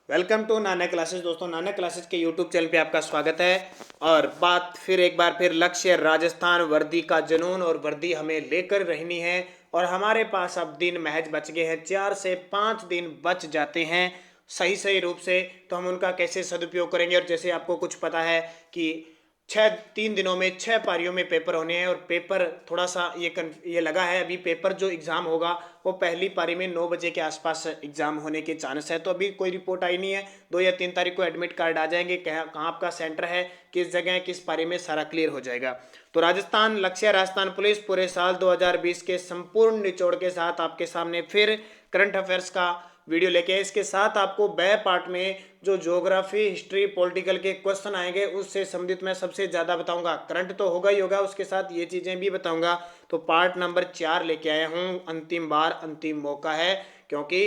Welcome to Nana classes. दोस्तों, नाना classes के YouTube channel पे आपका स्वागत है। और बात फिर एक बार फिर लक्ष्य राजस्थान, वर्दी का जुनून और वर्दी हमें लेकर रहनी है। और हमारे पास अब दिन महज बच गए हैं, 4 से 5 दिन बच जाते हैं सही सही रूप से। तो हम उनका कैसे सदुपयोग करेंगे। और जैसे आपको कुछ पता है कि 3 दिनों में 6 पारियों में पेपर होने हैं। और पेपर थोड़ा सा ये लगा है, अभी पेपर जो एग्ज़ाम होगा वो पहली पारी में 9 बजे के आसपास एग्ज़ाम होने के चांस है। तो अभी कोई रिपोर्ट आई नहीं है। 2 या 3 तारीख को एडमिट कार्ड आ जाएंगे, कहाँ आपका सेंटर है, किस जगह है, किस पारी में, सारा क्लियर हो जाएगा। तो राजस्थान लक्ष्य राजस्थान पुलिस पूरे साल 2020 के संपूर्ण निचोड़ के साथ आपके सामने फिर करंट अफेयर्स का वीडियो लेके आए। इसके साथ आपको बै पार्ट में जो ज्योग्राफी, हिस्ट्री, पॉलिटिकल के क्वेश्चन आएंगे उससे संबंधित मैं सबसे ज़्यादा बताऊंगा। करंट तो होगा ही होगा, उसके साथ ये चीज़ें भी बताऊंगा। तो पार्ट नंबर 4 लेके आया हूँ। अंतिम बार, अंतिम मौका है, क्योंकि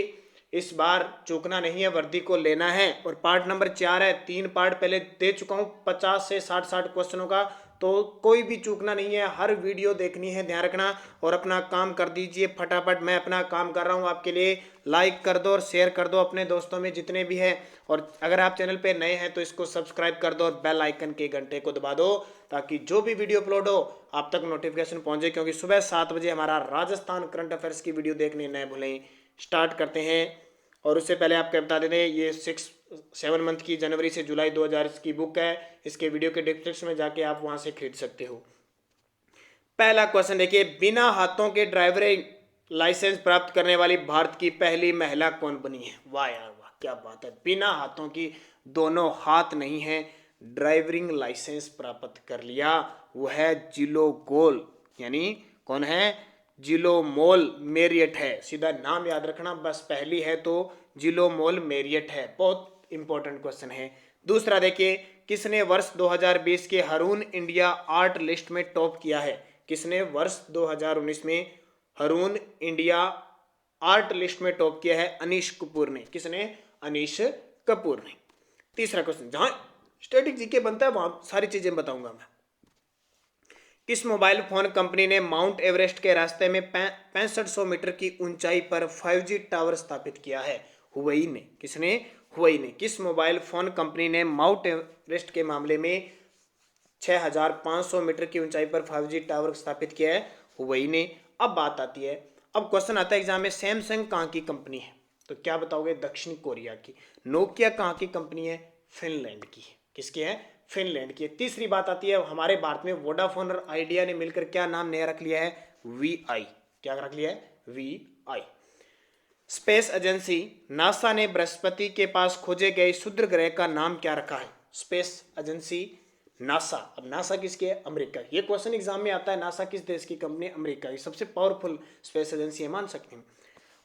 इस बार चूकना नहीं है, वर्दी को लेना है। और पार्ट नंबर 4 है। 3 पार्ट पहले दे चुका हूँ 50 से 60 क्वेश्चनों का। तो कोई भी चूकना नहीं है, हर वीडियो देखनी है, ध्यान रखना। और अपना काम कर दीजिए फटाफट। मैं अपना काम कर रहा हूँ आपके लिए। लाइक कर दो और शेयर कर दो अपने दोस्तों में जितने भी हैं। और अगर आप चैनल पे नए हैं तो इसको सब्सक्राइब कर दो और बेल आइकन के घंटे को दबा दो, ताकि जो भी वीडियो अपलोड हो आप तक नोटिफिकेशन पहुंचे। क्योंकि सुबह 7 बजे हमारा राजस्थान करंट अफेयर्स की वीडियो देखने न भूलें, स्टार्ट करते हैं। और उससे पहले आपको बता देते हैं, ये 7 मंथ की जनवरी से जुलाई 2000 की बुक है। इसके वीडियो के डिस्क्रिप्शन में जाके आप वहां से खरीद सकते हो। पहला क्वेश्चन देखिए, बिना हाथों के ड्राइविंग लाइसेंस प्राप्त करने वाली भारत की पहली महिला कौन बनी है? वाह यार वाह, क्या बात है। बिना हाथों की, दोनों हाथ नहीं है, ड्राइविंग लाइसेंस प्राप्त कर लिया, वो है जिलो गोल। यानी कौन है? जिलोमोल मेरियट है। सीधा नाम याद रखना, बस पहली है तो जिलोमोल मेरियट है। बहुत इंपॉर्टेंट क्वेश्चन है। दूसरा देखिए, किसने वर्ष 2020 के हरून इंडिया आर्ट लिस्ट में टॉप किया है? किसने वर्ष 2019 में हरून इंडिया आर्ट लिस्ट में टॉप किया है? अनीश कपूर ने। किसने? अनीश कपूर ने। तीसरा क्वेश्चन, जहां स्टैटिक जीके बनता है वहां सारी चीजें बताऊंगा मैं। किस मोबाइल फोन कंपनी ने माउंट एवरेस्ट के रास्ते में 6500 मीटर की ऊंचाई पर 5G टावर स्थापित किया है? हुवई ने। किसने? हुवई ने। किस मोबाइल फोन कंपनी ने माउंट एवरेस्ट के मामले में 6500 मीटर की ऊंचाई पर 5G टावर स्थापित किया है? हुवई ने। अब बात आती है, अब क्वेश्चन आता है एग्जाम में, सैमसंग कहाँ की कंपनी है? तो क्या बताओगे? दक्षिण कोरिया की। नोकिया कहाँ की कंपनी है? फिनलैंड की है। किसकी है? फिनलैंड की है। तीसरी बात आती है, हमारे भारत में वोडाफोन और आइडिया ने मिलकर क्या नाम नया रख लिया है? VI। क्या रख लिया है? VI। स्पेस एजेंसी नासा ने बृहस्पति के पास खोजे गए क्षुद्र ग्रह का नाम क्या रखा है? Space agency NASA. अब नासा किसकी है? अमेरिका। ये क्वेश्चन एग्जाम में आता है, नासा किस देश की कंपनी? अमेरिका की। सबसे पावरफुल स्पेस एजेंसी है, मान सकते हैं।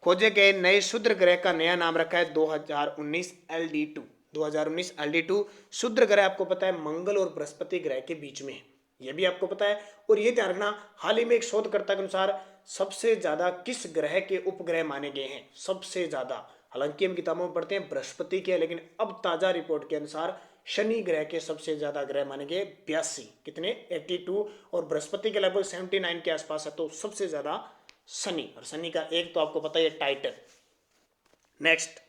खोजे गए नए क्षुद्र ग्रह का नया नाम रखा है 2019 LD2। 2019 LD2 क्षुद्र ग्रह आपको पता है मंगल और बृहस्पति ग्रह के बीच में है, यह भी आपको पता है। और ये ध्यान रखना, हाल ही में एक शोधकर्ता के अनुसार सबसे ज्यादा किस ग्रह के उपग्रह माने गए हैं? सबसे ज्यादा, हालांकि हम किताबों में पढ़ते हैं बृहस्पति के, लेकिन अब ताजा रिपोर्ट के अनुसार शनि ग्रह के सबसे ज्यादा ग्रह माने गए 82। कितने? 82। और बृहस्पति के लगभग 79 के आसपास है। तो सबसे ज्यादा शनि, और शनि का एक तो आपको पता है टाइटन। नेक्स्ट,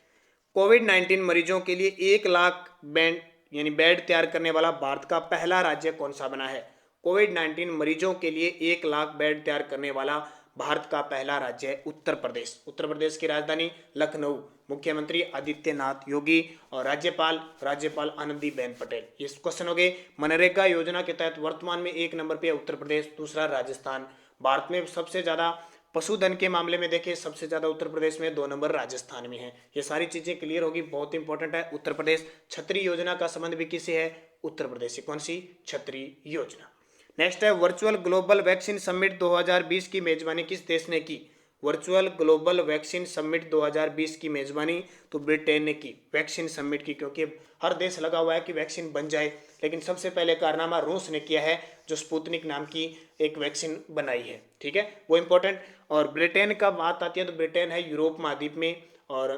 कोविड-19 मरीजों के लिए 1 लाख बेड यानी बेड तैयार करने वाला भारत का पहला राज्य कौन सा बना है? कोविड-19 मरीजों के लिए 1 लाख बेड तैयार करने वाला भारत का पहला राज्य है उत्तर प्रदेश। उत्तर प्रदेश की राजधानी लखनऊ। मुख्यमंत्री आदित्यनाथ योगी और राज्यपाल आनंदीबेन पटेल। ये क्वेश्चन हो गए। मनरेगा योजना के तहत वर्तमान में 1 नंबर पे है उत्तर प्रदेश, दूसरा राजस्थान। भारत में सबसे ज्यादा पशुधन के मामले में देखें, सबसे ज्यादा उत्तर प्रदेश में, 2 नंबर राजस्थान में है। ये सारी चीजें क्लियर होगी, बहुत इंपॉर्टेंट है उत्तर प्रदेश। छतरी योजना का संबंध भी किससे है? उत्तर प्रदेश से। कौन सी? छतरी योजना। नेक्स्ट है, वर्चुअल ग्लोबल वैक्सीन समिट 2020 की मेजबानी किस देश ने की? वर्चुअल ग्लोबल वैक्सीन समिट 2020 की मेजबानी तो ब्रिटेन ने की, वैक्सीन समिट की। क्योंकि हर देश लगा हुआ है कि वैक्सीन बन जाए, लेकिन सबसे पहले कारनामा रूस ने किया है, जो स्पुतनिक नाम की एक वैक्सीन बनाई है। ठीक है, वो इंपॉर्टेंट। और ब्रिटेन का बात आती है तो ब्रिटेन है यूरोप महाद्वीप में, और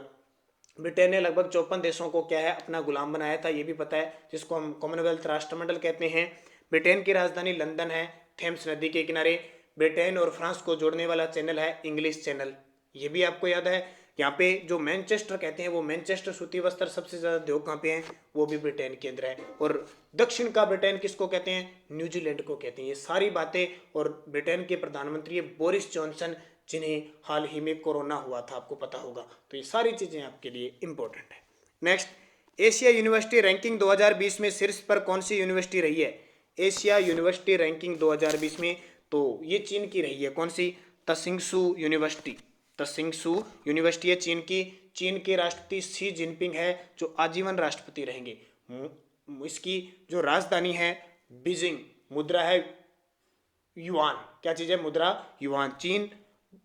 ब्रिटेन ने लगभग 54 देशों को क्या है अपना गुलाम बनाया था, ये भी पता है, जिसको हम कॉमनवेल्थ राष्ट्रमंडल कहते हैं। ब्रिटेन की राजधानी लंदन है, थेम्स नदी के किनारे। ब्रिटेन और फ्रांस को जोड़ने वाला चैनल है इंग्लिश चैनल, ये भी आपको याद है। यहाँ पे जो मैनचेस्टर कहते हैं वो मैनचेस्टर सूती वस्त्र सबसे ज्यादा उद्योग कहाँ पे है, वो भी ब्रिटेन के अंदर है। और दक्षिण का ब्रिटेन किसको कहते हैं, न्यूजीलैंड को कहते हैं। ये सारी बातें, और ब्रिटेन के प्रधानमंत्री बोरिस जॉनसन, जिन्हें हाल ही में कोरोना हुआ था, आपको पता होगा। तो ये सारी चीजें आपके लिए इंपॉर्टेंट है। नेक्स्ट, एशिया यूनिवर्सिटी रैंकिंग 2020 में शीर्ष पर कौन सी यूनिवर्सिटी रही है, एशिया यूनिवर्सिटी रैंकिंग 2020 में, तो ये चीन की रही है। कौन सी, तसिंगसू यूनिवर्सिटी। तसिंगसू यूनिवर्सिटी है चीन की। चीन के राष्ट्रपति शी जिनपिंग है, जो आजीवन राष्ट्रपति रहेंगे। इसकी जो राजधानी है बीजिंग, मुद्रा है युआन। क्या चीज है, मुद्रा युआन। चीन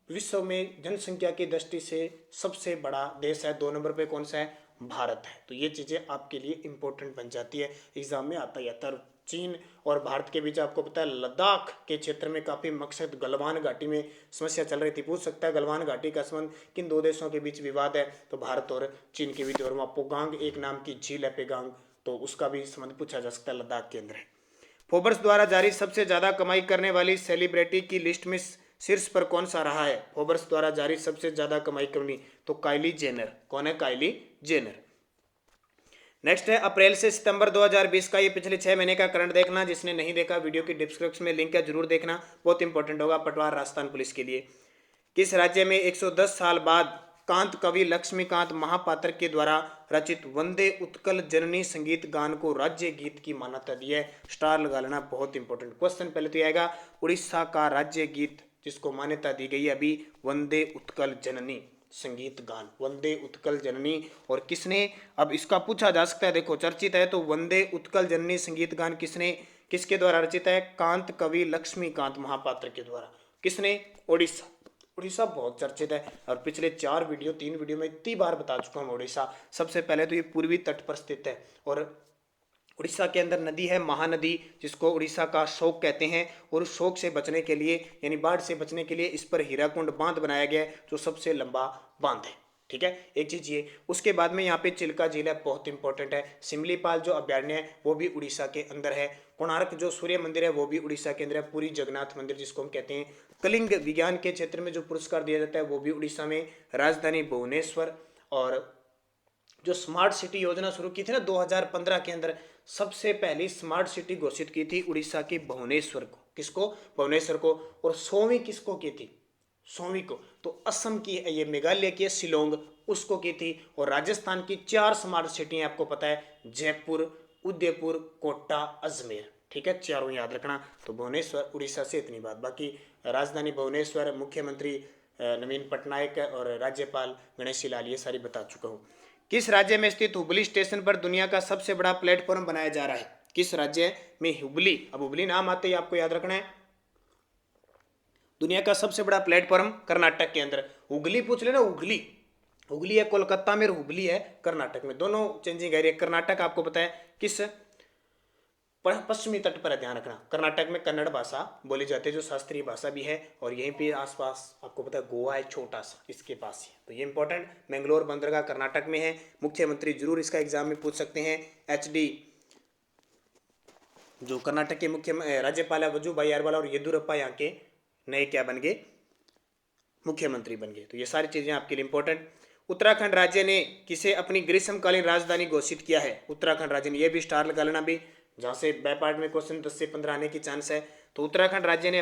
विश्व में जनसंख्या की दृष्टि से सबसे बड़ा देश है। 2 नंबर पे कौन सा है, भारत है। तो ये चीजें आपके लिए इंपॉर्टेंट बन जाती है, एग्जाम में आता ही आता है। चीन और भारत के बीच आपको पता है लद्दाख के क्षेत्र में काफी मकसद गलवान घाटी में समस्या चल रही थी। पूछ सकता है गलवान घाटी का संबंध किन 2 देशों के बीच विवाद है, तो भारत और चीन के बीच। और वहाँ पोगांग एक नाम की झील है पेगांग, तो उसका भी संबंध पूछा जा सकता है, लद्दाख के अंदर है। फोर्ब्स द्वारा जारी सबसे ज्यादा कमाई करने वाली सेलिब्रिटी की लिस्ट में शीर्ष पर कौन सा रहा है, फोर्ब्स द्वारा जारी सबसे ज्यादा कमाई करनी, तो काइली जेनर। कौन है, काइली जेनर। नेक्स्ट है अप्रैल से सितंबर 2020 का ये पिछले 6 महीने का करंट देखना। जिसने नहीं देखा वीडियो की डिस्क्रिप्शन में लिंक है, जरूर देखना, बहुत इंपॉर्टेंट होगा पटवार राजस्थान पुलिस के लिए। किस राज्य में 110 साल बाद कांत कवि लक्ष्मीकांत महापात्र के द्वारा रचित वंदे उत्कल जननी संगीत गान को राज्य गीत की मान्यता दी है, स्टार लगा लेना, बहुत इंपॉर्टेंट क्वेश्चन पहले तो आएगा। उड़ीसा का राज्य गीत जिसको मान्यता दी गई है अभी, वंदे उत्कल जननी संगीत गान, वंदे उत्कल जननी। और किसने, अब इसका पूछा जा सकता है, देखो चर्चित है, तो वंदे उत्कल जननी संगीत गान किसने, किसके द्वारा रचित है, कांत कवि लक्ष्मीकांत महापात्र के द्वारा। किसने, उड़ीसा। उड़ीसा बहुत चर्चित है, और पिछले 3 वीडियो में इतनी बार बता चुका हूँ उड़ीसा। सबसे पहले तो ये पूर्वी तट पर स्थित है, और उड़ीसा के अंदर नदी है महानदी, जिसको उड़ीसा का शोक कहते हैं। और उस शोक से बचने के लिए, यानी बाढ़ से बचने के लिए, इस पर हीराकुंड बांध बनाया गया है, जो सबसे लंबा बांध है। ठीक है, एक चीज ये। उसके बाद में यहाँ पे चिल्का झील है, बहुत इंपॉर्टेंट है। सिमलीपाल जो अभ्यारण्य है वो भी उड़ीसा के अंदर है। कोणार्क जो सूर्य मंदिर है वो भी उड़ीसा के अंदर है। पुरी जगन्नाथ मंदिर जिसको हम कहते हैं। कलिंग विज्ञान के क्षेत्र में जो पुरस्कार दिया जाता है वो भी उड़ीसा में। राजधानी भुवनेश्वर। और जो स्मार्ट सिटी योजना शुरू की थी ना 2015 के अंदर, सबसे पहली स्मार्ट सिटी घोषित की थी उड़ीसा के भुवनेश्वर को। किसको, भुवनेश्वर को। और 100वीं किसको की थी, 100वीं को तो असम की, ये मेघालय की शिलोंग, उसको की थी। और राजस्थान की 4 स्मार्ट सिटी आपको पता है, जयपुर, उदयपुर, कोटा, अजमेर। ठीक है, चारों याद रखना। तो भुवनेश्वर उड़ीसा से इतनी बात। बाकी राजधानी भुवनेश्वर, मुख्यमंत्री नवीन पटनायक और राज्यपाल गणेशी लाल, ये सारी बता चुका हूँ। किस राज्य में स्थित हुबली स्टेशन पर दुनिया का सबसे बड़ा प्लेटफॉर्म बनाया जा रहा है, किस राज्य में हुबली। अब हुबली नाम आते ही आपको याद रखना है, दुनिया का सबसे बड़ा प्लेटफॉर्म कर्नाटक के अंदर। हुगली पूछ लेना, हुगली, हुगली है कोलकाता में, हुबली है कर्नाटक में, दोनों चेंजिंग एरिया। कर्नाटक आपको पता है किस पश्चिमी तट पर है, ध्यान रखना। कर्नाटक में कन्नड़ भाषा बोली जाती है, जो शास्त्रीय भाषा भी है। और यहीं पे आसपास आपको पता है गोवा है छोटा सा, इसके पास ही। तो ये इंपॉर्टेंट, मैंगलोर बंदरगाह कर्नाटक में है। मुख्यमंत्री जरूर इसका एग्जाम में पूछ सकते हैं। HD जो कर्नाटक के मुख्य राज्यपाल है वजुभाई वाला, और येदुरप्पा यहाँ के नए क्या बन गए, मुख्यमंत्री बन गए। तो ये सारी चीजें आपके लिए इंपॉर्टेंट। उत्तराखंड राज्य ने किसे अपनी ग्रीष्मकालीन राजधानी घोषित किया है, उत्तराखंड राज्य ने, यह भी स्टार लगा लेना भी, जहां से बैपार्ट में क्वेश्चन 10 से 15 आने की चांस है। तो उत्तराखंड राज्य ने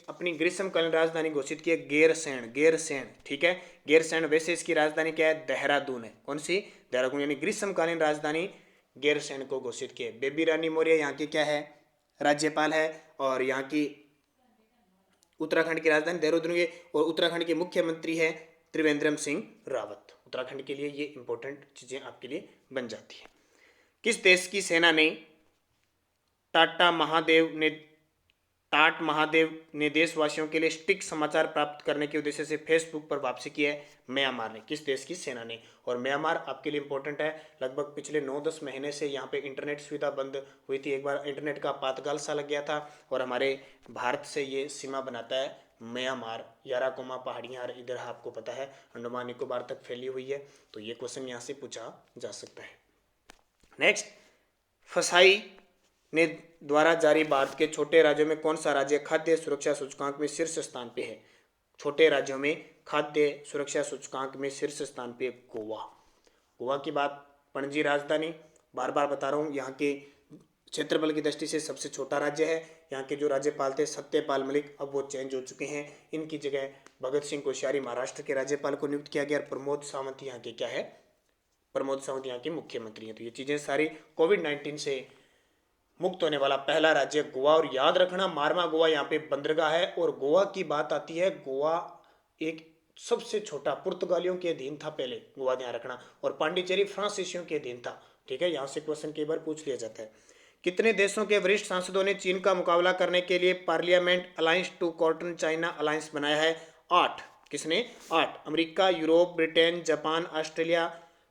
अपनी ग्रीष्मकालीन राजधानी घोषित की है गैरसैंण, गैरसैंण। ठीक है, गैरसैंण। वैसे इसकी राजधानी क्या है, देहरादून है। कौन सी, देहरादून। यानी ग्रीष्मकालीन राजधानी गैरसैंण को घोषित की है। बेबी रानी मौर्य यहाँ की क्या है, राज्यपाल है। और यहाँ की उत्तराखंड की राजधानी देहरादून है। और उत्तराखंड के मुख्यमंत्री है त्रिवेंद्र सिंह रावत। उत्तराखंड के लिए ये इंपॉर्टेंट चीजें आपके लिए बन जाती है। किस देश की सेना ने टाट महादेव ने देशवासियों के लिए स्टिक समाचार प्राप्त करने के उद्देश्य से फेसबुक पर वापसी की है, म्यांमार ने। किस देश की सेना ने। और म्यांमार आपके लिए इंपॉर्टेंट है, लगभग पिछले 9-10 महीने से यहाँ पे इंटरनेट सुविधा बंद हुई थी। एक बार इंटरनेट का पातकाल सा लग गया था। और हमारे भारत से ये सीमा बनाता है म्यांमार, याराकोमा पहाड़ियाँ इधर आपको पता है अंडमान निकोबार तक फैली हुई है। तो ये क्वेश्चन यहाँ से पूछा जा सकता है। नेक्स्ट, फसाई ने द्वारा जारी भारत के छोटे राज्यों में कौन सा राज्य खाद्य सुरक्षा सूचकांक में शीर्ष स्थान पे है, छोटे राज्यों में खाद्य सुरक्षा सूचकांक में शीर्ष स्थान पे गोवा। गोवा की बात, पणजी राजधानी, बार बार बता रहा हूँ, यहाँ के क्षेत्रफल की दृष्टि से सबसे छोटा राज्य है। यहाँ के जो राज्यपाल थे सत्यपाल मलिक, अब वो चेंज हो चुके हैं। इनकी जगह भगत सिंह कोश्यारी महाराष्ट्र के राज्यपाल को नियुक्त किया गया और प्रमोद सावंत यहाँ के क्या है, प्रमोद सावंत यहाँ के मुख्यमंत्री हैं। तो ये चीजें सारी कोविड-19 से मुक्त होने वाला पहला राज्य गोवा। और याद रखना मारवा गोवा यहाँ पे बंदरगाह है। और गोवा की बात आती है, गोवा एक सबसे छोटा पुर्तगालियों के अधीन था पहले, गोवा ध्यान रखना, और पांडिचेरी फ्रांसीसियों के अधीन था। ठीक है, यहाँ से क्वेश्चन कई बार पूछ लिया जाता है। कितने देशों के वरिष्ठ सांसदों ने चीन का मुकाबला करने के लिए parliament alliance to counter China alliance बनाया है? 8। किसने? 8। America, Europe, Britain, Japan, Australia,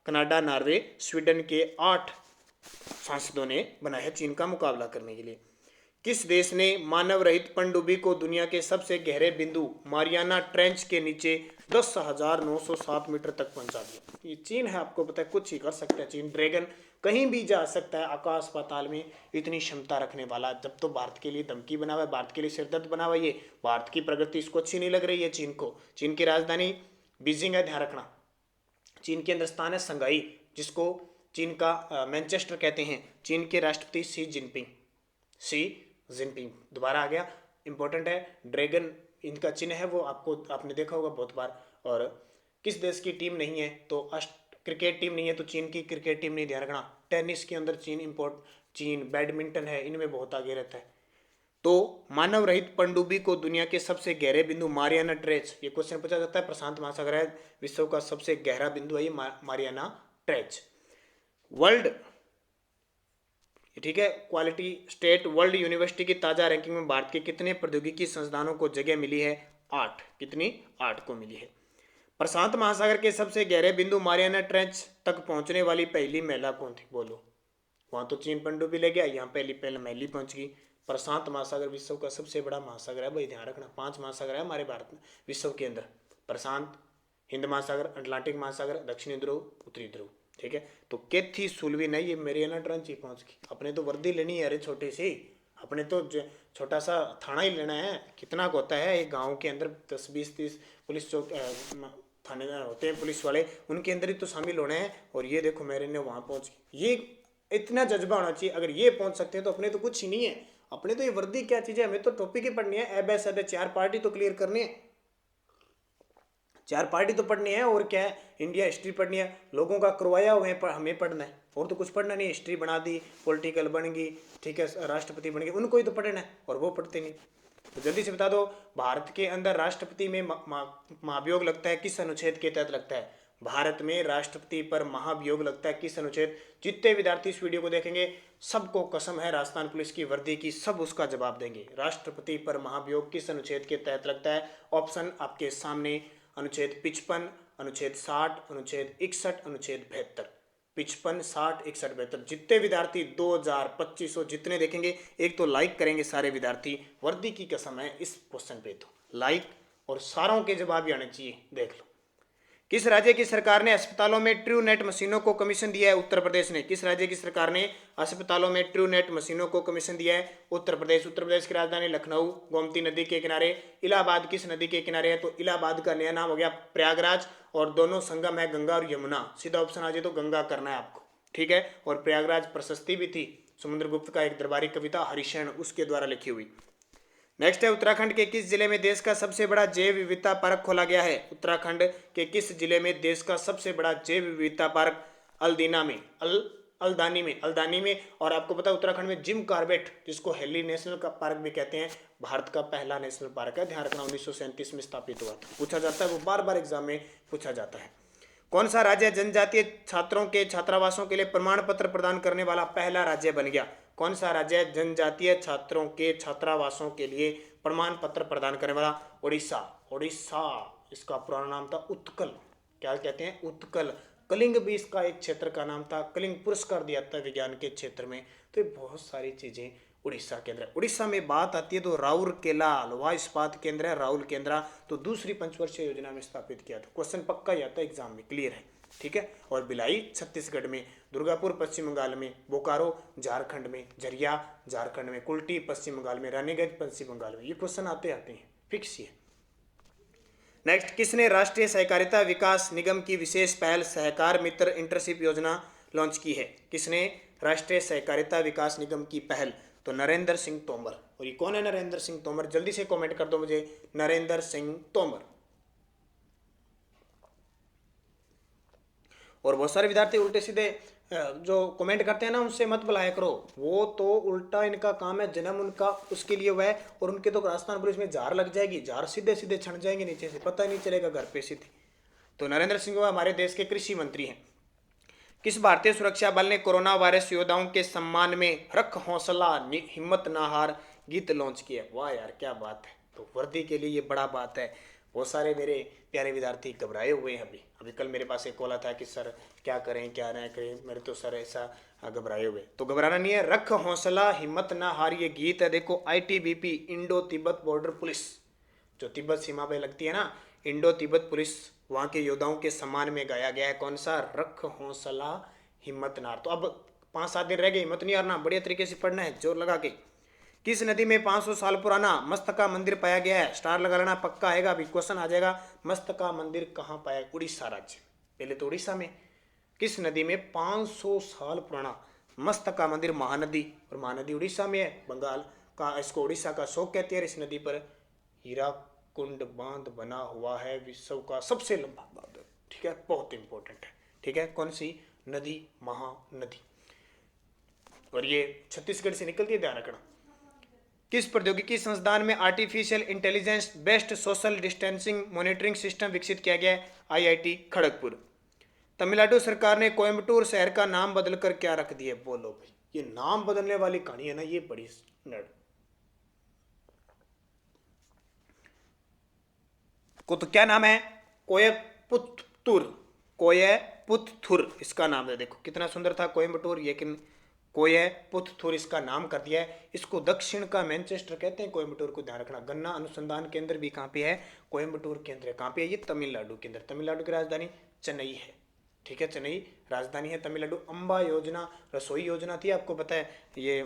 Canada, Norway, Sweden के 8 सांसदों ने बनाया है चीन का मुकाबला करने के लिए। किस देश ने मानव रहित पनडुब्बी को दुनिया के सबसे गहरे बिंदु मारियाना ट्रेंच के नीचे 10,907 मीटर तक पहुंचा दिया? ये चीन है, आपको पता है, कुछ ही कर सकता है चीन। ड्रैगन कहीं भी जा सकता है आकाश पाताल में, इतनी क्षमता रखने वाला। जब तो भारत के लिए धमकी बना हुआ है, भारत के लिए सिरदर्द बना हुआ है, ये भारत की प्रगति इसको अच्छी नहीं लग रही है चीन को। चीन की राजधानी बीजिंग है, ध्यान रखना। चीन के अंदर स्थान है संघाई, जिसको चीन का मैनचेस्टर कहते हैं। चीन के राष्ट्रपति शी जिनपिंग दोबारा आ गया, इंपॉर्टेंट है। ड्रैगन इनका चिन्ह है, वो आपने देखा होगा बहुत बार। और किस देश की टीम नहीं है? तो क्रिकेट टीम नहीं है, तो चीन की क्रिकेट टीम नहीं, ध्यान रखना। टेनिस के अंदर चीन, बैडमिंटन है, इनमें बहुत आगे रहता है। तो मानव रहित पनडुब्बी को दुनिया के सबसे गहरे बिंदु मारियाना ट्रेंच, ये क्वेश्चन पूछा जाता है। प्रशांत महासागर है, विश्व का सबसे गहरा बिंदु है ये मारियाना ट्रेंच। वर्ल्ड, ठीक है, क्वालिटी स्टेट वर्ल्ड यूनिवर्सिटी की ताजा रैंकिंग में भारत के कितने प्रौद्योगिकी संस्थानों को जगह मिली है? 8। कितनी? 8 को मिली है। प्रशांत महासागर के सबसे गहरे बिंदु मारियाना ट्रेंच तक पहुंचने वाली पहली महिला कौन थी? बोलो। वहां तो चीन पनडुब्बी ले गया, यहाँ पहली महिला पहुंच गई। प्रशांत महासागर विश्व का सबसे बड़ा महासागर है भाई, ध्यान रखना। 5 महासागर है हमारे भारत में, विश्व के अंदर। प्रशांत, हिंद महासागर, अटलांटिक महासागर, दक्षिणी ध्रुव, उत्तरी ध्रुव। ठीक है, तो केथी सुलवी नहीं, ये मारियाना ट्रेंच ही पहुंच गई। अपने तो वर्दी लेनी है, अरे छोटी सी, अपने तो छोटा सा थाना ही लेना है। कितना होता है एक गांव के अंदर, 10, 20, 30 पुलिस चौक थाने होते हैं पुलिस वाले, उनके अंदर ही तो शामिल होने हैं। और ये देखो मेरे वहां पहुंच गई। ये इतना जज्बा होना चाहिए। अगर ये पहुंच सकते हैं तो अपने तो कुछ ही नहीं है। अपने तो ये वर्दी क्या चीज है, हमें तो टॉपिक ही पढ़नी है। एबीसीडी 4 पार्टी तो क्लियर करनी है, 4 पार्टी तो पढ़नी है। और क्या है, इंडिया हिस्ट्री पढ़नी है। लोगों का करवाया हुआ है, हमें पढ़ना है, और तो कुछ पढ़ना नहीं। हिस्ट्री बना दी, पॉलिटिकल बन गई, ठीक है, राष्ट्रपति बन गए, उनको ही तो पढ़ना है, और वो पढ़ते नहीं। तो जल्दी से बता दो, भारत के अंदर राष्ट्रपति में महाभियोग लगता है, किस अनुच्छेद के तहत लगता है? भारत में राष्ट्रपति पर महाभियोग लगता है किस अनुच्छेद? जितने विद्यार्थी इस वीडियो को देखेंगे, सबको कसम है राजस्थान पुलिस की वर्दी की, सब उसका जवाब देंगे। राष्ट्रपति पर महाभियोग किस अनुच्छेद के तहत लगता है? ऑप्शन आपके सामने, अनुच्छेद 55, अनुच्छेद 60, अनुच्छेद 61, अनुच्छेद 72। 55, 60, 61, 72। जितने विद्यार्थी 2000-2500 जितने देखेंगे, एक तो लाइक करेंगे सारे विद्यार्थी, वर्दी की कसम है इस क्वेश्चन पे तो लाइक, और सारों के जवाब भी आने चाहिए। देख लो, किस राज्य की सरकार ने अस्पतालों में ट्रू नेट मशीनों को कमीशन दिया है? उत्तर प्रदेश ने। किस राज्य की सरकार ने अस्पतालों में ट्रू नेट मशीनों को कमीशन दिया है? उत्तर प्रदेश। उत्तर प्रदेश की राजधानी लखनऊ, गोमती नदी के किनारे। इलाहाबाद किस नदी के किनारे है? तो इलाहाबाद का नया नाम हो गया प्रयागराज, और दोनों संगम है गंगा और यमुना। सीधा ऑप्शन आ जाए तो गंगा करना है आपको, ठीक है। और प्रयागराज प्रशस्ति भी थी समुद्रगुप्त का एक दरबारी कविता हरिशरण, उसके द्वारा लिखी हुई। नेक्स्ट है, उत्तराखंड के किस जिले में देश का सबसे बड़ा जैव विविधता पार्क खोला गया है? उत्तराखंड के किस जिले में देश का सबसे बड़ा जैव विविधता पार्क? अल्दानी में। और आपको पता है उत्तराखंड में जिम कॉर्बेट, जिसको हेली नेशनल का पार्क भी कहते हैं, भारत का पहला नेशनल पार्क है। ध्यान रखना, 1937 में स्थापित हुआ था। पूछा जाता है, वो बार बार एग्जाम में पूछा जाता है। कौन सा राज्य जनजातीय छात्रों के छात्रावासों के लिए प्रमाण पत्र प्रदान करने वाला पहला राज्य बन गया? कौन सा राज्य जनजातीय छात्रों के छात्रावासों के लिए प्रमाण पत्र प्रदान करने वाला? उड़ीसा। इसका पुराना नाम था उत्कल। क्या कहते हैं? उत्कल। कलिंग भी इसका एक क्षेत्र का नाम था। कलिंग पुरस्कार दिया था विज्ञान के क्षेत्र में। तो ये बहुत सारी चीजें उड़ीसा के अंदर। उड़ीसा में बात आती है तो राउरकेला लोहा इस्पात केंद्र है, राउरकेला, तो दूसरी पंचवर्षीय योजना में स्थापित किया था। क्वेश्चन पक्का ही आता है एग्जाम में, क्लियर है, ठीक है। और भिलाई छत्तीसगढ़ में, दुर्गापुर पश्चिम बंगाल में, बोकारो झारखंड में, झरिया झारखंड में, कुल्टी पश्चिम बंगाल में, रानीगंज पश्चिम बंगाल में। ये क्वेश्चन आते हैं, फिक्स ही है। नेक्स्ट, किसने राष्ट्रीय सहकारिता विकास निगम की विशेष पहल सहकार मित्र इंटर्नशिप योजना लॉन्च की है? किसने राष्ट्रीय सहकारिता विकास निगम की पहल? तो नरेंद्र सिंह तोमर। और ये कौन है नरेंद्र सिंह तोमर? जल्दी से कमेंट कर दो मुझे, नरेंद्र सिंह तोमर। और बहुत सारे विद्यार्थी उल्टे सीधे जो कमेंट करते हैं ना, उनसे मत बुलाया करो, वो तो उल्टा इनका काम है, जन्म उनका उसके लिए हुआ है, और उनके तो राजस्थान पुलिस में जार लग जाएगी, जार सीधे सीधे छण जाएंगे नीचे से, पता ही नहीं चलेगा घर पे सीधे। तो नरेंद्र सिंह हमारे देश के कृषि मंत्री हैं। किस भारतीय सुरक्षा बल ने कोरोना वायरस योद्धाओं के सम्मान में रख हौसला हिम्मत ना हार गीत लॉन्च किया? वाह यार, क्या बात है। तो वर्दी के लिए ये बड़ा बात है। बहुत सारे मेरे प्यारे विद्यार्थी घबराए हुए हैं। अभी कल मेरे पास एक कॉल था कि सर क्या करें क्या ना करें, मेरे तो सर ऐसा घबराए हुए। तो घबराना नहीं है, रख हौसला हिम्मत ना हार ये गीत है। देखो, ITBP Indo Tibet border police, जो तिब्बत सीमा पे लगती है ना, इंडो तिब्बत पुलिस, वहाँ के योद्धाओं के सम्मान में गाया गया है। कौन सा? रख हौसला हिम्मत ना हार। तो अब 5-7 दिन रह गए, हिम्मत नहीं हारना, बढ़िया तरीके से पढ़ना है जोर लगा के। किस नदी में 500 साल पुराना मस्तका मंदिर पाया गया है? स्टार लगा लेना, पक्का आएगा, अभी क्वेश्चन आ जाएगा। मस्तका मंदिर कहाँ पाया? उड़ीसा राज्य, पहले तो उड़ीसा में। किस नदी में 500 साल पुराना मस्तका मंदिर? महानदी, और महानदी उड़ीसा में है, बंगाल का, इसको उड़ीसा का शोक कहते हैं। इस नदी पर हीराकुंड बांध बना हुआ है, विश्व का सबसे लंबा बांध। ठीक है, बहुत इंपॉर्टेंट है। ठीक है, कौन सी नदी? महानदी। और ये छत्तीसगढ़ से निकलती है, ध्यान रखना। किस प्रौद्योगिकी संस्थान में artificial intelligence based social distancing monitoring system विकसित किया गया है? IIT खड़गपुर। तमिलनाडु सरकार ने कोयम्बटूर शहर का नाम बदलकर क्या रख दिया? बोलो भाई, ये नाम बदलने वाली कहानी है ना, ये बड़ी नड़ को। तो क्या नाम है? कोयपुत्तूर, कोयपुत्तूर इसका नाम है। देखो कितना सुंदर था कोयम्बटूर, लेकिन कोयपुत्तूर इसका नाम कर दिया है। इसको दक्षिण का मैनचेस्टर कहते हैं कोयम्बटूर को, ध्यान रखना। गन्ना अनुसंधान केंद्र भी कहाँ पे है? कोयम्बटूर केंद्र है। कहाँ पे है ये? तमिलनाडु के अंदर। तमिलनाडु की राजधानी चेन्नई है। ठीक है, चेन्नई राजधानी है तमिलनाडु। अम्बा योजना रसोई योजना थी, आपको पता है ये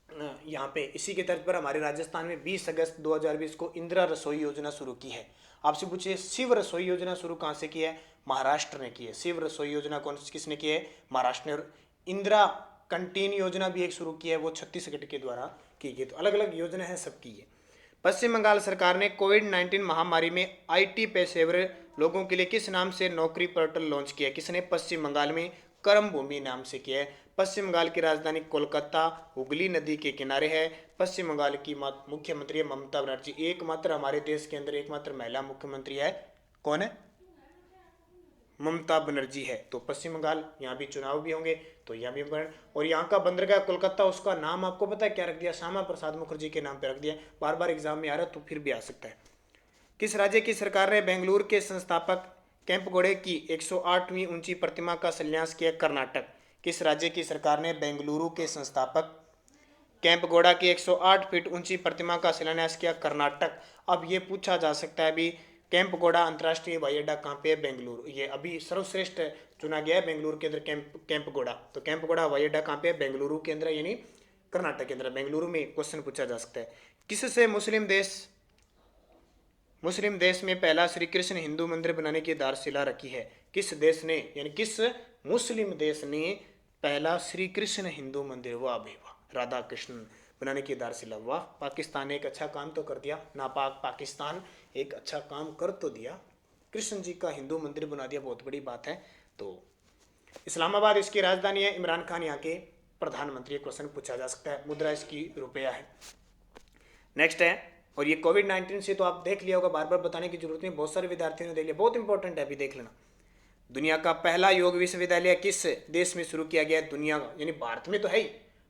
यहाँ पे इसी के तर्ज पर हमारे राजस्थान में 20 अगस्त 2020 को इंदिरा रसोई योजना शुरू की है। आपसे पूछिए, शिव रसोई योजना शुरू कहाँ से की है? महाराष्ट्र ने की है। शिव रसोई योजना कौन किसने की है? महाराष्ट्र ने। और इंदिरा कंटीन योजना भी एक शुरू की है, वो छत्तीसगढ़ के द्वारा की गई। तो अलग अलग योजना है सबकी ये। पश्चिम बंगाल सरकार ने कोविड-19 महामारी में IT पेशेवर लोगों के लिए किस नाम से नौकरी पोर्टल लॉन्च किया? किसने? पश्चिम बंगाल में कर्म भूमि नाम से किया है। पश्चिम बंगाल की राजधानी कोलकाता हुगली नदी के किनारे है। पश्चिम बंगाल की मुख्यमंत्री है ममता बनर्जी, एकमात्र हमारे देश के अंदर एकमात्र महिला मुख्यमंत्री है। कौन है? ममता बनर्जी है। तो पश्चिम बंगाल, यहाँ भी चुनाव भी होंगे तो यहाँ भी। और यहाँ का बंदरगाह कोलकाता, उसका नाम आपको पता है क्या रख दिया? श्यामा प्रसाद मुखर्जी के नाम पे रख दिया। बार बार एग्जाम में आ रहा है तो फिर भी आ सकता है। किस राज्य की सरकार ने बेंगलुरु के संस्थापक केम्पगौड़े की 108वीं ऊंची प्रतिमा का शिलान्यास किया? कर्नाटक। किस राज्य की सरकार ने बेंगलुरु के संस्थापक केम्पगौड़ा की 108 फीट ऊंची प्रतिमा का शिलान्यास किया? कर्नाटक। अब ये पूछा जा सकता है अभी, केम्पगौड़ा अंतर्राष्ट्रीय हवाई अड्डा कहाँ पे है? बेंगलुरु। ये अभी सर्वश्रेष्ठ चुना गया है बेंगलुरु के अंदर केम्पगौड़ा। तो केम्पगौड़ा हवाई अड्डा कहाँ पे है? बेंगलुरु के अंदर, यानी कर्नाटक के अंदर। बेंगलुरु में क्वेश्चन पूछा जा सकता है। किससे मुस्लिम देश में पहला श्री कृष्ण हिंदू मंदिर बनाने की आधारशिला रखी है? किस देश ने, यानी किस मुस्लिम देश ने पहला श्री कृष्ण हिंदू मंदिर, वाह भाई वाह, राधा कृष्ण बनाने की आधारशिला? वाह, पाकिस्तान ने एक अच्छा काम तो कर दिया, नापाक पाकिस्तान एक अच्छा काम कर तो दिया, कृष्ण जी का हिंदू मंदिर बना दिया, बहुत बड़ी बात है। तो इस्लामाबाद इसकी राजधानी है। इमरान खान यहाँ के प्रधानमंत्री। क्वेश्चन पूछा जा सकता है। मुद्रा इसकी रुपया है। नेक्स्ट है, और ये कोविड-19 से तो आप देख लिया होगा, बार बार बताने की जरूरत नहीं, बहुत सारे विद्यार्थियों ने देख लिया, बहुत इंपॉर्टेंट है, अभी देख लेना। दुनिया का पहला योग विश्वविद्यालय किस देश में शुरू किया गया है? दुनिया का, यानी भारत में तो है ही,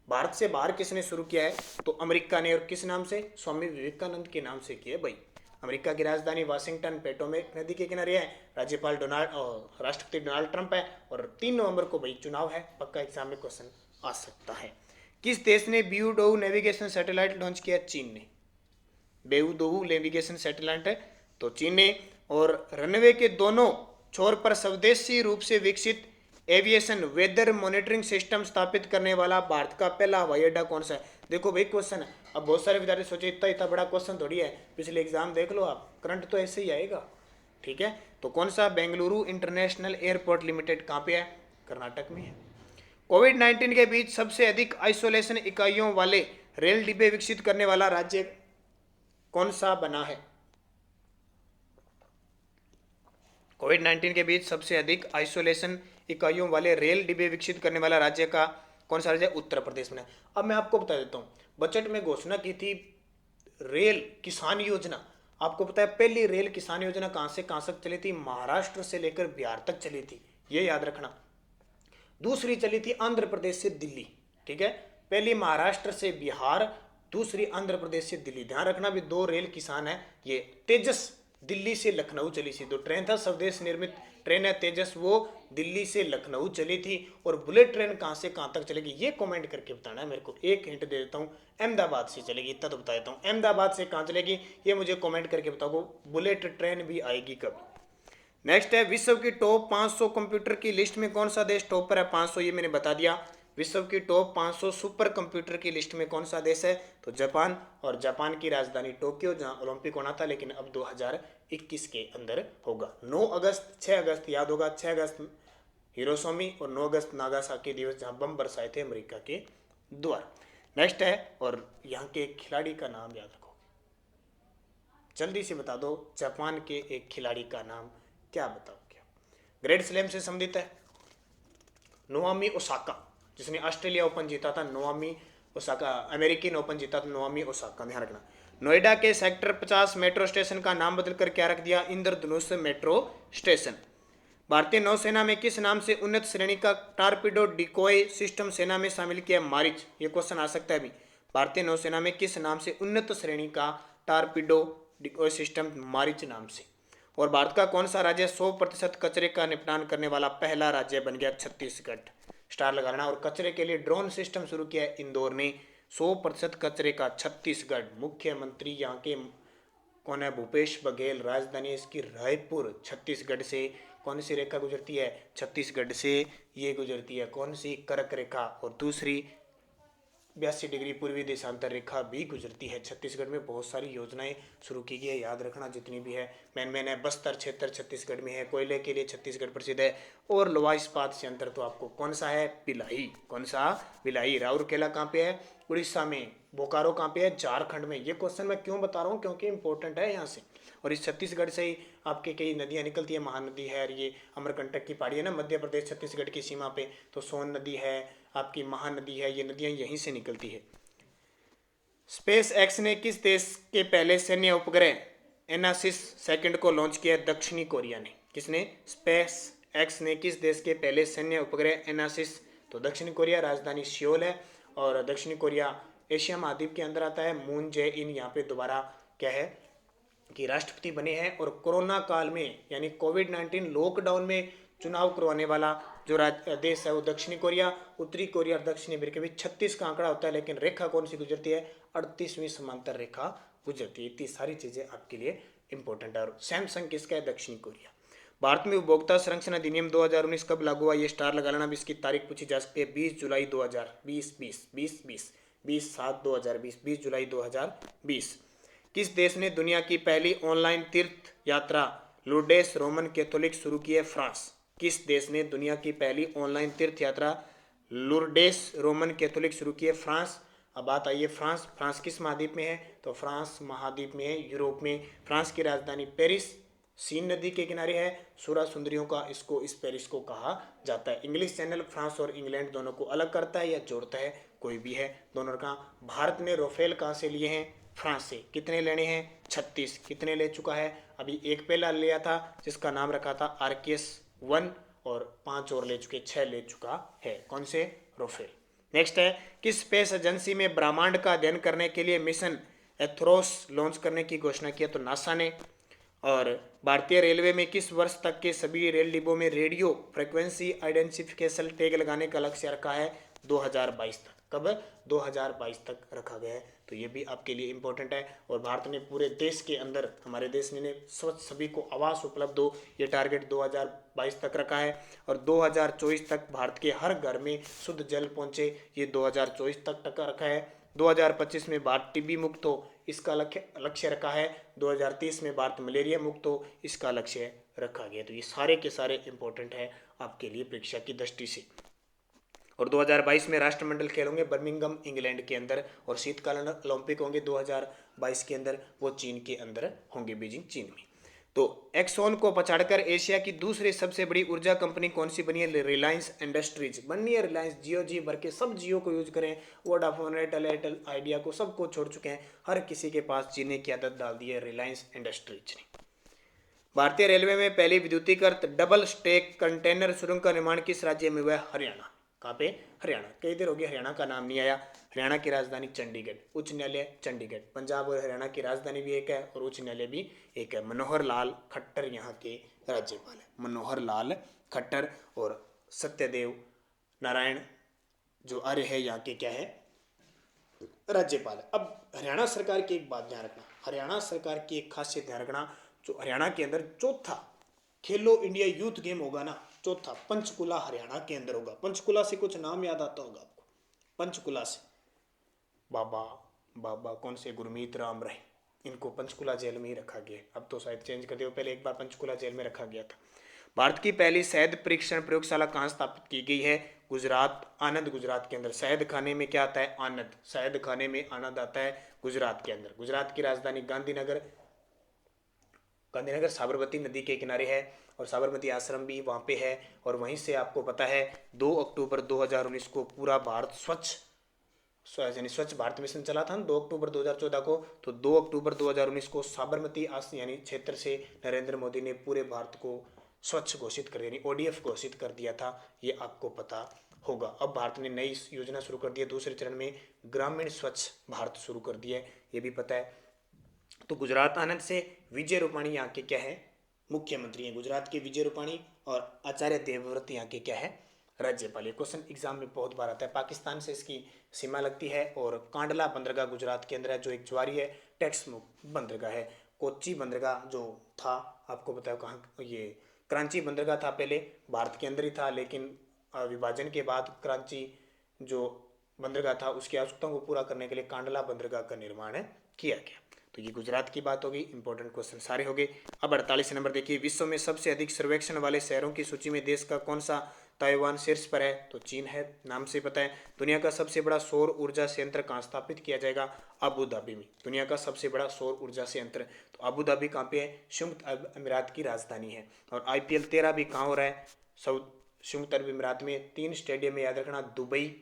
भारत से बाहर किसने शुरू किया है? तो अमेरिका ने। और किस नाम से? स्वामी विवेकानंद के नाम से किया भाई। अमेरिका की राजधानी वाशिंगटन पोटोमैक नदी के किनारे है। राज्यपाल राष्ट्रपति डोनाल्ड ट्रंप है। और 3 नवंबर को भाई चुनाव है, पक्का एग्जाम में क्वेश्चन आ सकता है। किस देश ने बीयूडोऊ नेविगेशन सैटेलाइट लॉन्च किया? चीन ने। बेऊदोऊ नेविगेशन सैटेलाइट है तो चीन ने। और रनवे के दोनों छोर पर स्वदेशी रूप से विकसित एविएशन वेदर मॉनिटरिंग सिस्टम स्थापित करने वाला भारत का पहला हवाई अड्डा कौन सा है? देखो भाई क्वेश्चन है, अब बहुत सारे विद्यार्थी सोचे इतना इतना बड़ा क्वेश्चन थोड़ी है, पिछले एग्जाम देख लो आप, करंट तो ऐसे ही आएगा। ठीक है। तो कौन सा? बेंगलुरु इंटरनेशनल एयरपोर्ट लिमिटेड कहाँ पे है? कर्नाटक में है। कोविड-19 के बीच सबसे अधिक आइसोलेशन इकाइयों वाले रेल डिब्बे विकसित करने वाला राज्य कौन सा बना है? कोविड-19 के बीच सबसे अधिक आइसोलेशन इकाइयों वाले रेल डिब्बे विकसित करने वाला राज्य का कौन सा राज्य? उत्तर प्रदेश में। अब मैं आपको बता देता हूँ, बजट में घोषणा की थी रेल किसान योजना। आपको पता है पहली रेल किसान योजना कहां से कहां तक चली थी? महाराष्ट्र से लेकर बिहार तक चली थी, ये याद रखना। दूसरी चली थी आंध्र प्रदेश से दिल्ली, ठीक है। पहली महाराष्ट्र से बिहार, दूसरी आंध्र प्रदेश से दिल्ली। ध्यान रखना भी दो रेल किसान है ये। तेजस दिल्ली से लखनऊ चली थी, तो ट्रेन था स्वदेश निर्मित ट्रेन है तेजस, वो दिल्ली से लखनऊ चली थी। और बुलेट ट्रेन कहां से कहां तक चलेगी ये कमेंट करके बताना है मेरे को। एक हिंट दे देता हूं, अहमदाबाद से चलेगी, इतना तो बता देता हूं। अहमदाबाद से कहां चलेगी ये मुझे कमेंट करके बताओ, बुलेट ट्रेन भी आएगी कब। नेक्स्ट है, विश्व की टॉप 500 कंप्यूटर की लिस्ट में कौन सा देश टॉप पर है? 500 ये मैंने बता दिया। विश्व की टॉप 500 सुपर कंप्यूटर की लिस्ट में कौन सा देश है? तो जापान। और जापान की राजधानी टोक्यो, जहां ओलंपिक होना था लेकिन अब 2021 के अंदर होगा। 9 अगस्त 6 अगस्त याद होगा, 6 अगस्त हिरोशिमा और 9 अगस्त नागासाकी दिवस, जहां बम बरसाए थे अमेरिका के द्वारा। नेक्स्ट है, और यहाँ के एक खिलाड़ी का नाम याद रखो, जल्दी से बता दो, जापान के एक खिलाड़ी का नाम क्या बताओगे? ग्रेट स्लैम से संबंधित है नोआमी ओसाका, जिसने ऑस्ट्रेलिया ओपन जीता था। नोआमी ओसाका, अमेरिकन ओपन जीता था नोआमी ओसाका, ध्यान रखना। नोएडा के सेक्टर 50 मेट्रो स्टेशन का नाम बदलकर क्या रख दिया? इंद्रधनुष मेट्रो स्टेशन। भारतीय नौसेना में किस नाम से उन्नत श्रेणी का टारपीडो डिकोय सिस्टम सेना में शामिल किया? मारिच। ये क्वेश्चन आ सकता है अभी। भारतीय नौसेना में किस नाम से उन्नत श्रेणी का टारपीडो डिकोय सिस्टम? मारिच नाम से। और भारत का कौन सा राज्य 100% कचरे का निपटान करने वाला पहला राज्य बन गया? छत्तीसगढ़। स्टार लगाना। और कचरे के लिए ड्रोन सिस्टम शुरू किया है इंदौर ने। 100% कचरे का छत्तीसगढ़। मुख्यमंत्री यहाँ के कौन है? भूपेश बघेल। राजधानी इसकी रायपुर। छत्तीसगढ़ से कौन सी रेखा गुजरती है? छत्तीसगढ़ से ये गुजरती है कौन सी? कर्क रेखा। और दूसरी 82 डिग्री पूर्वी देशांतर रेखा भी गुजरती है। छत्तीसगढ़ में बहुत सारी योजनाएं शुरू की गई है, याद रखना जितनी भी है। मेन है बस्तर क्षेत्र छत्तीसगढ़ में है, कोयले के लिए छत्तीसगढ़ प्रसिद्ध है। और लोहा इस्पात संयंत्र तो आपको कौन सा है? भिलाई। कौन सा? भिलाई। राउरकेला कहाँ पे है? उड़ीसा में। बोकारो कहाँ पे है? झारखंड में। ये क्वेश्चन मैं क्यों बता रहा हूँ? क्योंकि इंपॉर्टेंट है यहाँ से। और इस छत्तीसगढ़ से ही आपके कई नदियाँ निकलती है। महानदी है, और ये अमरकंटक की पहाड़ी है ना मध्य प्रदेश छत्तीसगढ़ की सीमा पे, तो सोन नदी है, आपकी महानदी है, ये नदियाँ यहीं से निकलती है। स्पेस एक्स ने किस देश के पहले सैन्य उपग्रह एनासिस सेकंड को लॉन्च किया? दक्षिणी कोरिया ने। किसने? स्पेस एक्स ने किस देश के पहले सैन्य उपग्रह एनासिस? तो दक्षिणी कोरिया। राजधानी सियोल है। और दक्षिणी कोरिया एशिया महाद्वीप के अंदर आता है। मून जे इन यहाँ पे दोबारा क्या है कि राष्ट्रपति बने हैं। और कोरोना काल में यानी कोविड-19 लॉकडाउन में चुनाव करवाने वाला जो देश है वो दक्षिणी कोरिया। उत्तरी कोरिया और दक्षिणी अमेरिका के बीच 36 का आंकड़ा होता है, लेकिन रेखा कौन सी गुजरती है? 38वीं समांतर रेखा गुजरती है। इतनी सारी चीजें आपके लिए इंपॉर्टेंट है। और सैमसंग किसका है? दक्षिणी कोरिया। भारत में उपभोक्ता संरक्षण अधिनियम 2019 कब लागू हुआ? ये स्टार लगा लेना। इसकी तारीख पूछी जा सकती है 20 जुलाई 2020, 20 जुलाई 2020। किस देश ने दुनिया की पहली ऑनलाइन तीर्थ यात्रा लुर्डेस रोमन कैथोलिक शुरू की है? फ्रांस। किस देश ने दुनिया की पहली ऑनलाइन तीर्थ यात्रा लुर्डेस रोमन कैथोलिक शुरू की है? फ्रांस। अब बात आई है फ्रांस। फ्रांस किस महाद्वीप में है? तो फ्रांस महाद्वीप में है, यूरोप में। फ्रांस की राजधानी पेरिस सीन नदी के किनारे है। सूरा सुंदरियों का इसको इस पेरिस को कहा जाता है। इंग्लिश चैनल फ्रांस और इंग्लैंड दोनों को अलग करता है या जोड़ता है? कोई भी है, दोनों का। भारत ने राफेल कहाँ से लिए हैं? फ्रांस से। कितने लेने हैं? 36। कितने ले चुका है? अभी एक पहला लिया था जिसका नाम रखा था RKS 1, और 5 और ले चुके, 6 ले चुका है। कौन से? राफेल। नेक्स्ट है, किस स्पेस एजेंसी में ब्रह्मांड का अध्ययन करने के लिए मिशन एथरोस लॉन्च करने की घोषणा किया? तो नासा ने। और भारतीय रेलवे में किस वर्ष तक के सभी रेल डिब्बों में रेडियो फ्रिक्वेंसी आइडेंटिफिकेशन टैग लगाने का लक्ष्य रखा है? 2022 तक। कब? 2022 तक रखा गया है। तो ये भी आपके लिए इंपॉर्टेंट है। और भारत ने पूरे देश के अंदर, हमारे देश ने स्वच्छ सभी को आवास उपलब्ध हो, ये टारगेट 2022 तक रखा है। और 2024 तक भारत के हर घर में शुद्ध जल पहुंचे, ये 2024 तक रखा है। 2025 में भारत टीबी मुक्त हो, इसका लक्ष्य रखा है। 2030 में भारत मलेरिया मुक्त हो, इसका लक्ष्य रखा गया। तो ये सारे के सारे इंपॉर्टेंट है आपके लिए परीक्षा की दृष्टि से। और 2022 में राष्ट्रमंडल खेल होंगे बर्मिंघम इंग्लैंड के अंदर, और शीतकालीन ओलंपिक होंगे 2022 के अंदर, वो चीन के अंदर होंगे, बीजिंग चीन में। तो एक्सॉन को पछाड़कर एशिया की दूसरी सबसे बड़ी ऊर्जा कंपनी कौन सी बनी है? रिलायंस इंडस्ट्रीज बननी है। रिलायंस जियो जी भर के सब जियो को यूज करें, वोडाफोन, एयरटेल, आइडिया को सबको छोड़ चुके हैं, हर किसी के पास जीने की आदत डाल दी है रिलायंस इंडस्ट्रीज ने। भारतीय रेलवे में पहली विद्युतीकृत डबल स्टेक कंटेनर सुरंग का निर्माण किस राज्य में हुआ है? हरियाणा। कहाँ पे? हरियाणा। कई देर हो गया हरियाणा का नाम नहीं आया। हरियाणा की राजधानी चंडीगढ़, उच्च न्यायालय चंडीगढ़। पंजाब और हरियाणा की राजधानी भी एक है और उच्च न्यायालय भी एक है। मनोहर लाल खट्टर यहाँ के राज्यपाल है, मनोहर लाल खट्टर। और सत्यदेव नारायण जो आर्य है यहाँ के क्या है? राज्यपाल है। अब हरियाणा सरकार की एक बात ध्यान रखना, हरियाणा सरकार की एक खासियत ध्यान रखना, जो हरियाणा के अंदर चौथा खेलो इंडिया यूथ गेम होगा ना, चौथा पंचकुला हरियाणा के अंदर होगा। पंचकुला से कुछ नाम याद आता होगा आपको? पंचकुला से बाबा बाबा कौन से? गुरमीत राम रहे, इनको पंचकुला जेल में ही रखा गया। अब तो शायद चेंज कर दिया, पहले एक बार पंचकुला जेल में रखा गया था। भारत की पहली शहद परीक्षण प्रयोगशाला कहाँ स्थापित की गई है? गुजरात, आनंद गुजरात के अंदर। शहद खाने में क्या आता है? आनंद। शहद खाने में आनंद आता है गुजरात के अंदर। गुजरात की राजधानी गांधीनगर, गांधीनगर साबरमती नदी के किनारे है और साबरमती आश्रम भी वहाँ पे है। और वहीं से आपको पता है 2 अक्टूबर 2019 को पूरा भारत यानी स्वच्छ भारत मिशन चला था ना 2 अक्टूबर 2014 को, तो 2 अक्टूबर 2019 को साबरमती यानी क्षेत्र से नरेंद्र मोदी ने पूरे भारत को स्वच्छ घोषित कर दिया, यानी ODF घोषित कर दिया था, ये आपको पता होगा। अब भारत ने नई योजना शुरू कर दी है, दूसरे चरण में ग्रामीण स्वच्छ भारत शुरू कर दिया है, ये भी पता है। तो गुजरात आनंद से विजय रूपाणी यहाँ के क्या है? मुख्यमंत्री हैं गुजरात के विजय रूपाणी, और आचार्य देवव्रत यहाँ के क्या है? राज्यपाल। ये क्वेश्चन एग्जाम में बहुत बार आता है। पाकिस्तान से इसकी सीमा लगती है और कांडला बंदरगाह गुजरात के अंदर है, जो एक ज्वारी है, टैक्स मुक्त बंदरगाह है। कोच्चि बंदरगाह जो था आपको पता है कहाँ? ये कराची बंदरगाह था, पहले भारत के अंदर ही था, लेकिन विभाजन के बाद कराची जो बंदरगाह था उसकी आवश्यकताओं को पूरा करने के लिए कांडला बंदरगाह का निर्माण किया गया। तो ये गुजरात की बात होगी, इंपॉर्टेंट क्वेश्चन सारे हो गए। अब 48 नंबर देखिए, विश्व में सबसे अधिक सर्वेक्षण वाले शहरों की सूची में देश का कौन सा ताइवान शीर्ष पर है? तो चीन है, नाम से पता है। दुनिया का सबसे बड़ा सौर ऊर्जा संयंत्र कहाँ स्थापित किया जाएगा? अबू धाबी में। दुनिया का सबसे बड़ा सौर ऊर्जा संयंत्र, तो अबू धाबी कहाँ पे है? संयुक्त अरब अमीरात की राजधानी है। और IPL 13 भी कहाँ हो रहा है? संयुक्त अरब अमीरात में। 3 स्टेडियम में याद रखना, दुबई,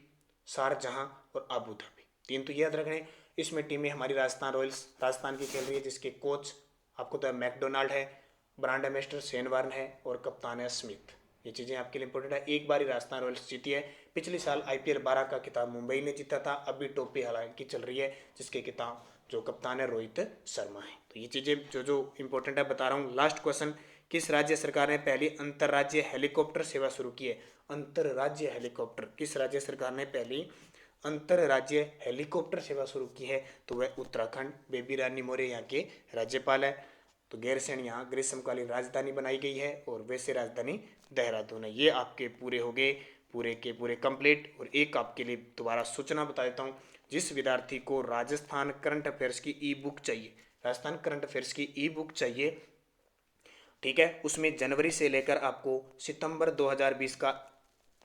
शारजहां और अबू धाबी, 3 तो याद रखने। इसमें टीमें हमारी राजस्थान रॉयल्स राजस्थान की खेल रही है, जिसके कोच आपको तो मैकडोनाल्ड है, ब्रांड एम्बेसडर शेन वार्न है और कप्तान है स्मिथ। ये चीज़ें आपके लिए इंपॉर्टेंट है। एक बार ही राजस्थान रॉयल्स जीती है, पिछले साल IPL 12 का खिताब मुंबई ने जीता था। अभी टोपी हालांकि चल रही है, जिसके खिताब जो कप्तान है रोहित शर्मा है। तो ये चीज़ें जो इंपॉर्टेंट है बता रहा हूँ। लास्ट क्वेश्चन, किस राज्य सरकार ने पहली अंतर्राज्यीय हेलीकॉप्टर सेवा शुरू की है? अंतर्राज्यीय हेलीकॉप्टर, किस राज्य सरकार ने पहली अंतर्राज्यीय हेलीकॉप्टर सेवा शुरू की है? तो वह उत्तराखंड। बेबी रानी मौर्य यहाँ के राज्यपाल है। तो गैरसैंण यहाँ ग्रीष्मकालीन राजधानी बनाई गई है और वैसे राजधानी देहरादून है। ये आपके पूरे हो गए, पूरे के पूरे कंप्लीट। और एक आपके लिए दोबारा सूचना बता देता हूँ, जिस विद्यार्थी को राजस्थान करंट अफेयर्स की E-बुक चाहिए, राजस्थान करंट अफेयर्स की E-बुक चाहिए, ठीक है, उसमें जनवरी से लेकर आपको सितंबर 2020 का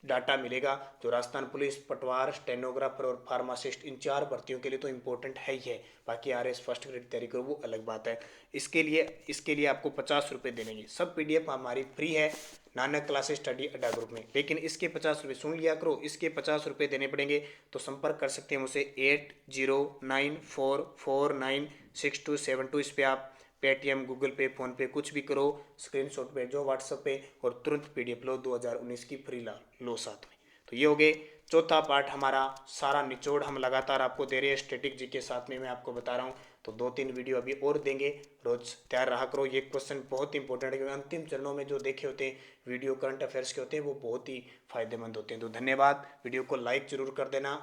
डाटा मिलेगा। जो राजस्थान पुलिस, पटवार, स्टेनोग्राफर और फार्मासिस्ट, इन 4 भर्तियों के लिए तो इंपॉर्टेंट है ही है। बाकी RS फर्स्ट ग्रेड तैयारी करो, वो अलग बात है। इसके लिए आपको 50 रुपये देंगे। सब PDF हमारी फ्री है नानक क्लासेस स्टडी अड्डा ग्रुप में, लेकिन इसके 50 रुपये सुन लिया करो, इसके 50 रुपये देने पड़ेंगे। तो संपर्क कर सकते हैं मुझसे 8094496272। इस पर आप पेटीएम, गूगल पे, फोन पे कुछ भी करो, स्क्रीनशॉट भेजो व्हाट्सएप पे और तुरंत PDF लो, 2019 की फ्री लो साथ में। तो ये हो गए चौथा पार्ट हमारा, सारा निचोड़ हम लगातार आपको दे रहे हैं स्टैटिक जी के साथ में, मैं आपको बता रहा हूँ। तो 2-3 वीडियो अभी और देंगे, रोज तैयार रहा करो। ये क्वेश्चन बहुत इंपॉर्टेंट है, क्योंकि अंतिम चरणों में जो देखे होते हैं वीडियो करंट अफेयर्स के होते हैं, वो बहुत ही फायदेमंद होते हैं। तो धन्यवाद। वीडियो को लाइक जरूर कर देना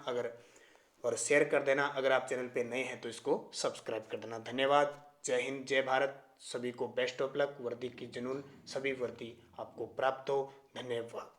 और शेयर कर देना। अगर आप चैनल पे नए हैं तो इसको सब्सक्राइब कर देना। धन्यवाद। जय हिंद, जय भारत। सभी को बेस्ट ऑफ लक। वर्दी की जुनून, सभी वर्दी आपको प्राप्त हो। धन्यवाद।